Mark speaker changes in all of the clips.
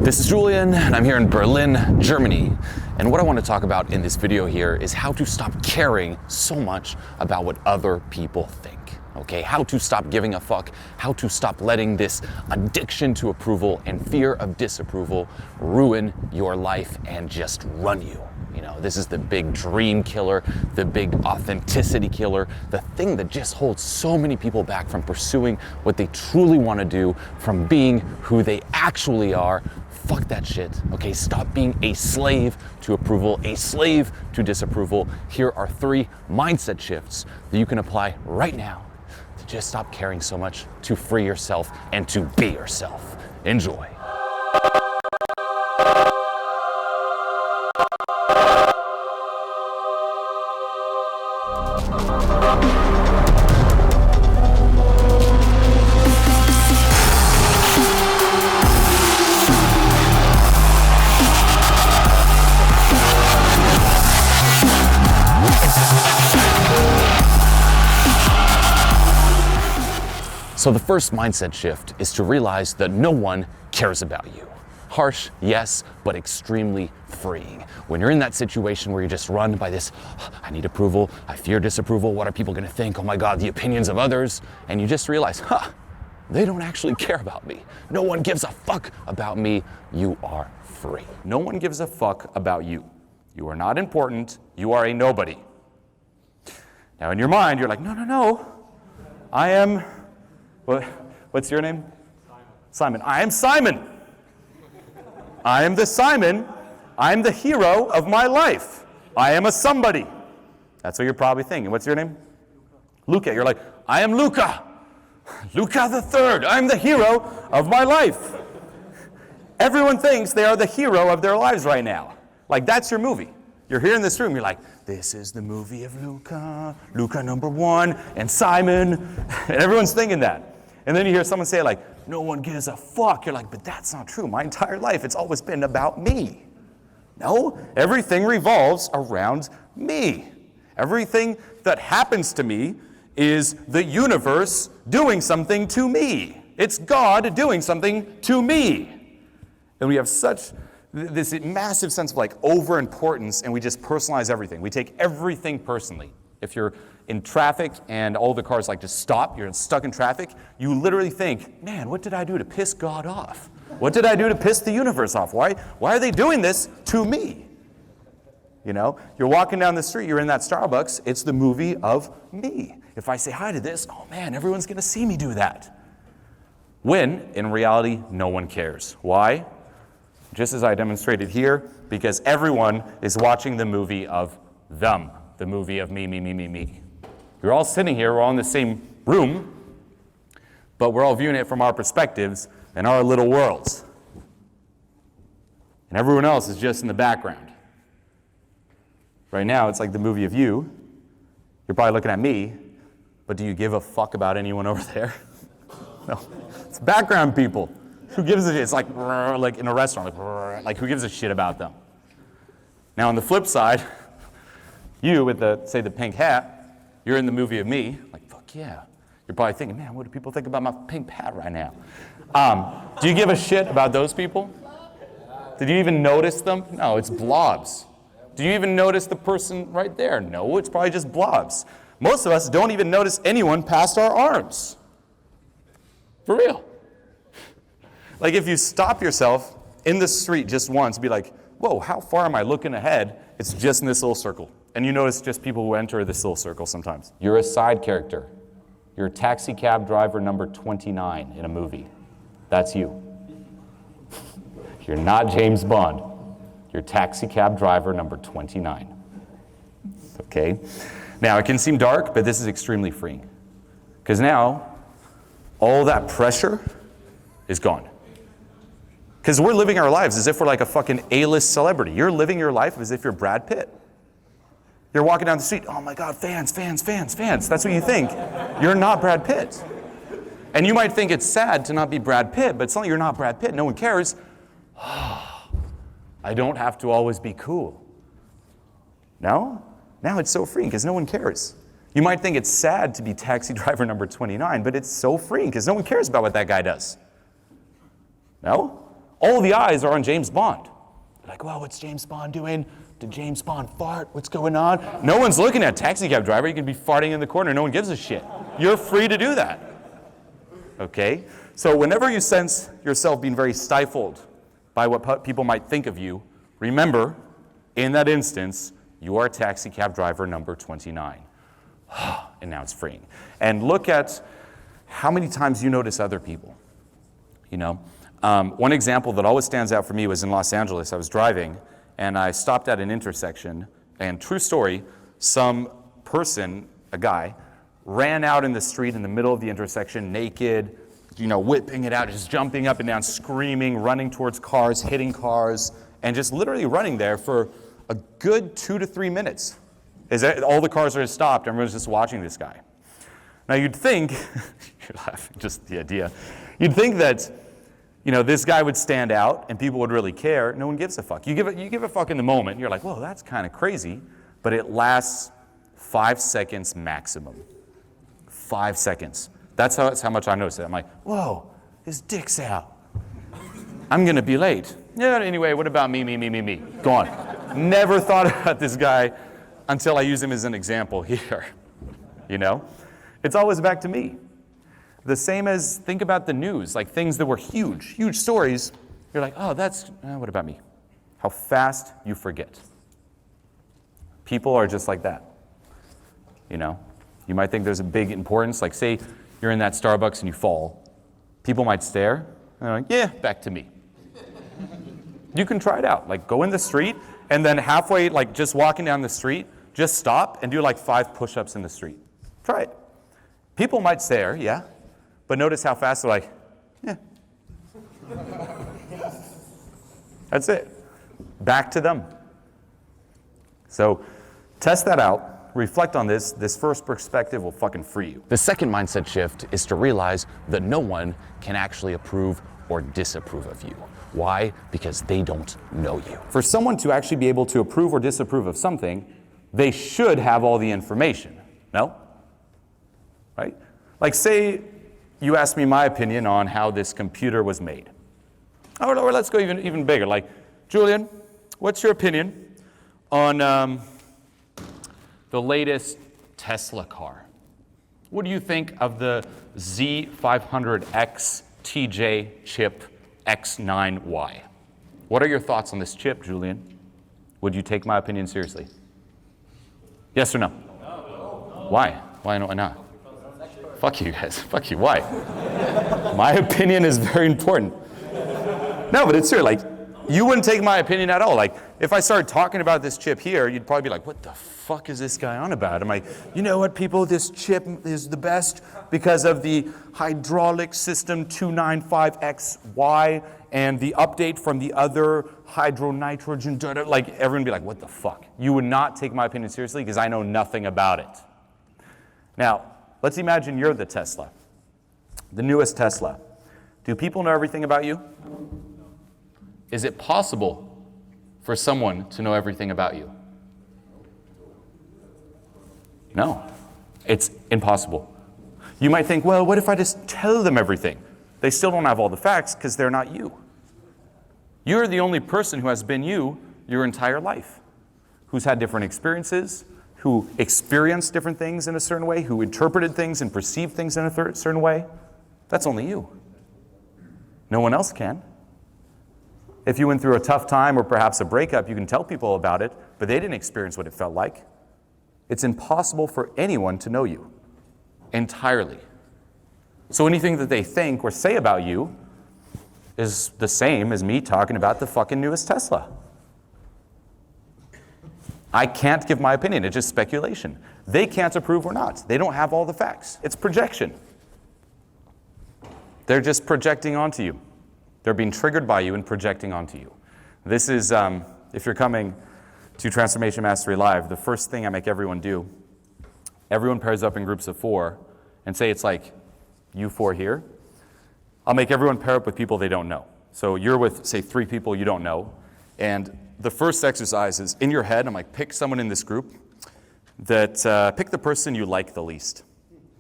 Speaker 1: This is Julien, and I'm here in Berlin, Germany. And what I want to talk about in this video here is how to stop caring so much about what other people think. Okay, how to stop giving a fuck, how to stop letting this addiction to approval and fear of disapproval ruin your life and just run you. You know, this is the big dream killer, the big authenticity killer, the thing that just holds so many people back from pursuing what they truly want to do, from being who they actually are. Fuck that shit, okay? Stop being a slave to approval, a slave to disapproval. Here are 3 mindset shifts that you can apply right now to just stop caring so much, to free yourself, and to be yourself. Enjoy. So the first mindset shift is to realize that no one cares about you. Harsh, yes, but extremely freeing. When you're in that situation where you're just run by this, I need approval, I fear disapproval, what are people gonna think? Oh my God, the opinions of others. And you just realize, they don't actually care about me. No one gives a fuck about me. You are free. No one gives a fuck about you. You are not important. You are a nobody. Now in your mind, you're like, no. I am, what's your name? Simon. I am Simon. I am the Simon. I am the hero of my life. I am a somebody. That's what you're probably thinking. What's your name? Luca. You're like, I am Luca. Luca the third. I'm the hero of my life. Everyone thinks they are the hero of their lives right now. Like, that's your movie. You're here in this room, you're like, this is the movie of Luca, Luca number 1, and Simon, and everyone's thinking that. And then you hear someone say like, no one gives a fuck. You're like, but that's not true. My entire life, it's always been about me. No, everything revolves around me. Everything that happens to me is the universe doing something to me. It's God doing something to me. And we have such this massive sense of like over-importance, and we just personalize everything. We take everything personally. If you're in traffic and all the cars like to stop, you're stuck in traffic, you literally think, man, what did I do to piss God off? What did I do to piss the universe off? Why are they doing this to me? You know, you're walking down the street, you're in that Starbucks, it's the movie of me. If I say hi to this, oh man, everyone's gonna see me do that. When, in reality, no one cares. Why? Just as I demonstrated here, because everyone is watching the movie of them, the movie of me. You're all sitting here, we're all in the same room, but we're all viewing it from our perspectives and our little worlds. And everyone else is just in the background. Right now, it's like the movie of you. You're probably looking at me, but do you give a fuck about anyone over there? No, it's background people. Who gives a shit? It's like in a restaurant, like who gives a shit about them? Now on the flip side, you with say the pink hat, you're in the movie of me, like fuck yeah. You're probably thinking, man, what do people think about my pink hat right now? Do you give a shit about those people? Did you even notice them? No, it's blobs. Do you even notice the person right there? No, it's probably just blobs. Most of us don't even notice anyone past our arms. For real. Like if you stop yourself in the street just once, be like, whoa, how far am I looking ahead? It's just in this little circle. And you notice just people who enter this little circle sometimes. You're a side character. You're a taxi cab driver number 29 in a movie. That's you. You're not James Bond. You're taxi cab driver number 29. Okay? Now, it can seem dark, but this is extremely freeing. Because now, all that pressure is gone. Because we're living our lives as if we're like a fucking A-list celebrity. You're living your life as if you're Brad Pitt. You're walking down the street, oh my God, fans. That's what you think. You're not Brad Pitt. And you might think it's sad to not be Brad Pitt, but it's not like you're not Brad Pitt. No one cares. I don't have to always be cool. No? Now it's so freeing because no one cares. You might think it's sad to be taxi driver number 29, but it's so freeing because no one cares about what that guy does. No? All the eyes are on James Bond. They're like, well, what's James Bond doing? Did James Bond fart? What's going on? No one's looking at a taxi cab driver. You can be farting in the corner. No one gives a shit. You're free to do that. Okay? So whenever you sense yourself being very stifled by what people might think of you, remember, in that instance, you are taxi cab driver number 29. And now it's freeing. And look at how many times you notice other people. You know, one example that always stands out for me was in Los Angeles. I was driving, and I stopped at an intersection, and true story, some person, a guy, ran out in the street in the middle of the intersection, naked, you know, whipping it out, just jumping up and down, screaming, running towards cars, hitting cars, and just literally running there for a good 2 to 3 minutes. All the cars are stopped, everyone's just watching this guy. Now you'd think, you're laughing, just the idea, you'd think that, you know, this guy would stand out and people would really care. No one gives a fuck. You give a fuck in the moment, you're like, whoa, that's kind of crazy, but it lasts 5 seconds maximum. 5 seconds. That's how much I noticed it. I'm like, whoa, his dick's out. I'm gonna be late. Yeah, anyway, what about me? Go on. Never thought about this guy until I use him as an example here, you know? It's always back to me. The same as, think about the news, like things that were huge stories. You're like, oh, what about me? How fast you forget. People are just like that, you know? You might think there's a big importance, like say you're in that Starbucks and you fall. People might stare, and they're like, yeah, back to me. You can try it out, like go in the street, and then halfway, like just walking down the street, just stop and do like 5 push-ups in the street. Try it. People might stare, yeah, but notice how fast they're like, yeah. That's it. Back to them. So test that out. Reflect on this. This first perspective will fucking free you. The second mindset shift is to realize that no one can actually approve or disapprove of you. Why? Because they don't know you. For someone to actually be able to approve or disapprove of something, they should have all the information. No? Right? Like say you ask me my opinion on how this computer was made. Or let's go even bigger. Like, Julien, what's your opinion on the latest Tesla car? What do you think of the Z500X TJ chip X9Y? What are your thoughts on this chip, Julien? Would you take my opinion seriously? Yes or no? No. Why? Why not? Fuck you guys. Fuck you. Why? My opinion is very important. No, but it's true. Like, you wouldn't take my opinion at all. Like, if I started talking about this chip here, you'd probably be like, what the fuck is this guy on about? I'm like, you know what, people? This chip is the best because of the hydraulic system 295XY and the update from the other hydronitrogen. Like, everyone would be like, what the fuck? You would not take my opinion seriously because I know nothing about it. Now, let's imagine you're the Tesla, the newest Tesla. Do people know everything about you? Is it possible for someone to know everything about you? No, it's impossible. You might think, well, what if I just tell them everything? They still don't have all the facts because they're not you. You're the only person who has been you your entire life, who's had different experiences, who experienced different things in a certain way, who interpreted things and perceived things in a certain way. That's only you. No one else can. If you went through a tough time or perhaps a breakup, you can tell people about it, but they didn't experience what it felt like. It's impossible for anyone to know you entirely. So anything that they think or say about you is the same as me talking about the fucking newest Tesla. I can't give my opinion. It's just speculation. They can't approve or not. They don't have all the facts. It's projection. They're just projecting onto you. They're being triggered by you and projecting onto you. This is, if you're coming to Transformation Mastery Live, the first thing I make everyone do, everyone pairs up in groups of 4, and say it's like you 4 here. I'll make everyone pair up with people they don't know. So you're with, say, 3 people you don't know, and the first exercise is in your head, I'm like, pick someone in this group that, pick the person you like the least.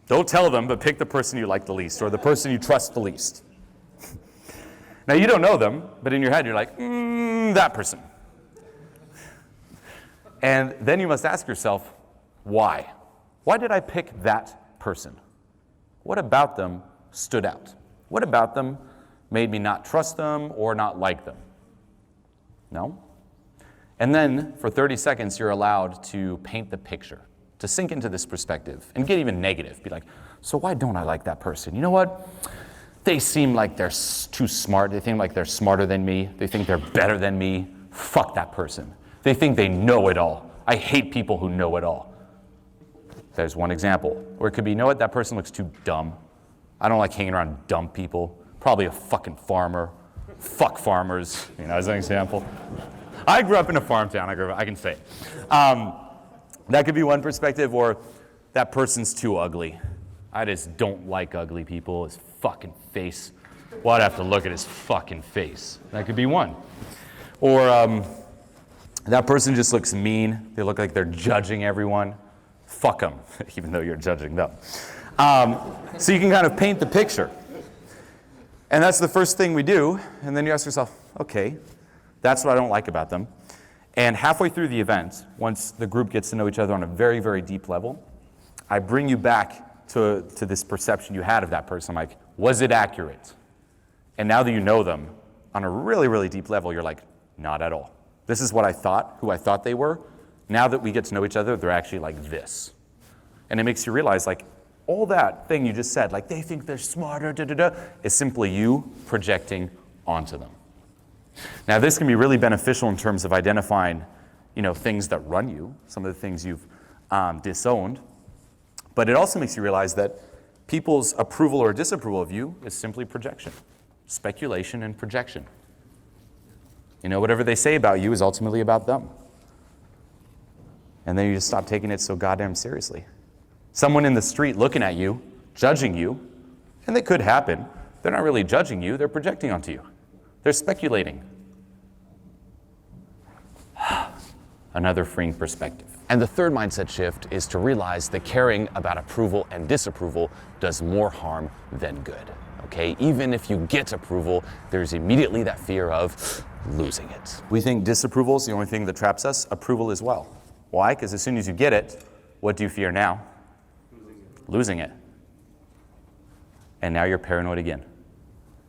Speaker 1: Don't tell them, but pick the person you like the least, or the person you trust the least. Now you don't know them, but in your head you're like, that person. And then you must ask yourself, why? Why did I pick that person? What about them stood out? What about them made me not trust them or not like them? No? And then for 30 seconds you're allowed to paint the picture, to sink into this perspective and get even negative. Be like, so why don't I like that person? You know what? They seem like they're too smart. They think like they're smarter than me. They think they're better than me. Fuck that person. They think they know it all. I hate people who know it all. There's one example. Or it could be, you know what? That person looks too dumb. I don't like hanging around dumb people. Probably a fucking farmer. Fuck farmers, as an example. I grew up in a farm town. I can say it. That could be one perspective, or that person's too ugly. I just don't like ugly people. His fucking face. Well, I'd have to look at his fucking face. That could be one. Or that person just looks mean. They look like they're judging everyone. Fuck them, even though you're judging them. So you can kind of paint the picture. And that's the first thing we do. And then you ask yourself, okay, that's what I don't like about them. And halfway through the event, once the group gets to know each other on a very, very deep level, I bring you back to this perception you had of that person. I'm like, was it accurate? And now that you know them on a really, really deep level, you're like, not at all. This is what I thought, who I thought they were. Now that we get to know each other, they're actually like this. And it makes you realize, like, all that thing you just said, like they think they're smarter, is simply you projecting onto them. Now, this can be really beneficial in terms of identifying, things that run you, some of the things you've disowned. But it also makes you realize that people's approval or disapproval of you is simply projection, speculation and projection. Whatever they say about you is ultimately about them. And then you just stop taking it so goddamn seriously. Someone in the street looking at you, judging you, and that could happen. They're not really judging you, they're projecting onto you. They're speculating. Another freeing perspective. And the third mindset shift is to realize that caring about approval and disapproval does more harm than good. Okay? Even if you get approval, there's immediately that fear of losing it. We think disapproval is the only thing that traps us. Approval as well. Why? Because as soon as you get it, what do you fear now? Losing it. And now you're paranoid again.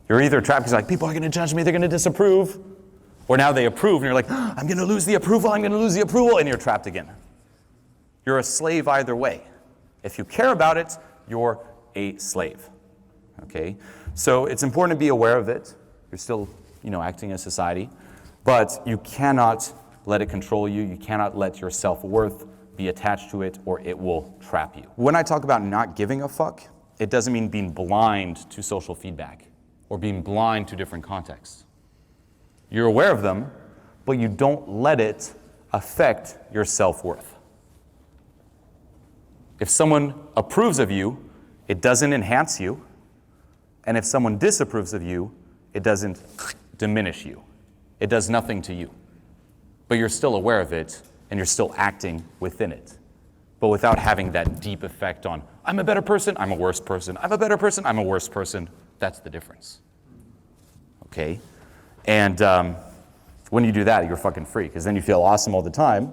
Speaker 1: You're either trapped because like, people are going to judge me, they're going to disapprove. Or now they approve and you're like, I'm going to lose the approval, and you're trapped again. You're a slave either way. If you care about it, you're a slave. Okay? So it's important to be aware of it. You're still, acting as society. But you cannot let it control you. You cannot let your self-worth be attached to it, or it will trap you. When I talk about not giving a fuck, it doesn't mean being blind to social feedback or being blind to different contexts. You're aware of them, but you don't let it affect your self-worth. If someone approves of you, it doesn't enhance you. And if someone disapproves of you, it doesn't diminish you. It does nothing to you. But you're still aware of it, and you're still acting within it. But without having that deep effect on, I'm a better person, I'm a worse person. I'm a better person, I'm a worse person. That's the difference. Okay? And when you do that, you're fucking free, because then you feel awesome all the time.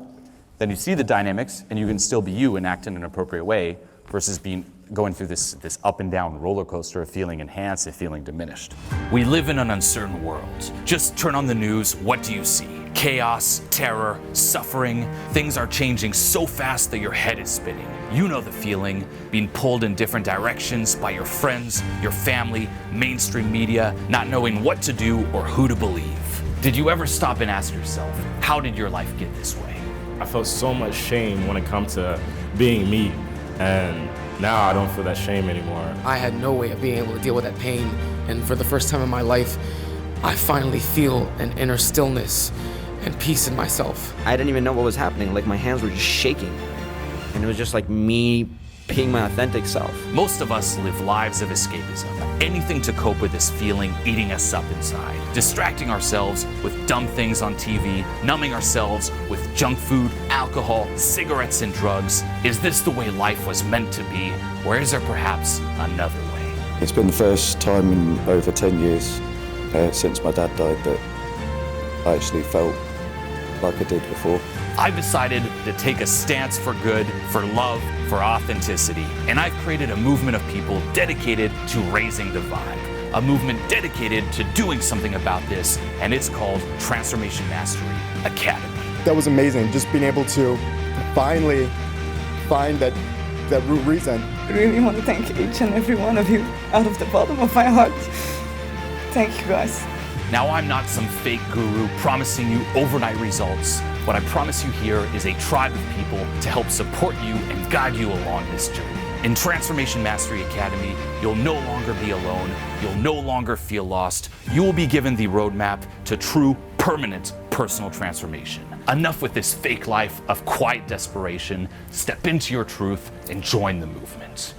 Speaker 1: Then you see the dynamics, and you can still be you and act in an appropriate way versus going through this up and down roller coaster of feeling enhanced and feeling diminished.
Speaker 2: We live in an uncertain world. Just turn on the news, what do you see? Chaos, terror, suffering. Things are changing so fast that your head is spinning. You know the feeling, being pulled in different directions by your friends, your family, mainstream media, not knowing what to do or who to believe. Did you ever stop and ask yourself, how did your life get this way?
Speaker 3: I felt so much shame when it comes to being me, and now I don't feel that shame anymore.
Speaker 4: I had no way of being able to deal with that pain, and for the first time in my life, I finally feel an inner stillness and peace in myself.
Speaker 5: I didn't even know what was happening. Like, my hands were just shaking, and it was just like me being my authentic self.
Speaker 2: Most of us live lives of escapism. Anything to cope with this feeling eating us up inside. Distracting ourselves with dumb things on TV, numbing ourselves with junk food, alcohol, cigarettes, and drugs. Is this the way life was meant to be, or is there perhaps another way?
Speaker 6: It's been the first time in over 10 years since my dad died that I actually felt like I did before.
Speaker 2: I've decided to take a stance for good, for love, for authenticity. And I've created a movement of people dedicated to raising the vibe. A movement dedicated to doing something about this, and it's called Transformation Mastery Academy.
Speaker 7: That was amazing, just being able to finally find that root reason.
Speaker 8: I really want to thank each and every one of you out of the bottom of my heart. Thank you, guys.
Speaker 2: Now, I'm not some fake guru promising you overnight results. What I promise you here is a tribe of people to help support you and guide you along this journey. In Transformation Mastery Academy, you'll no longer be alone. You'll no longer feel lost. You will be given the roadmap to true, permanent personal transformation. Enough with this fake life of quiet desperation. Step into your truth and join the movement.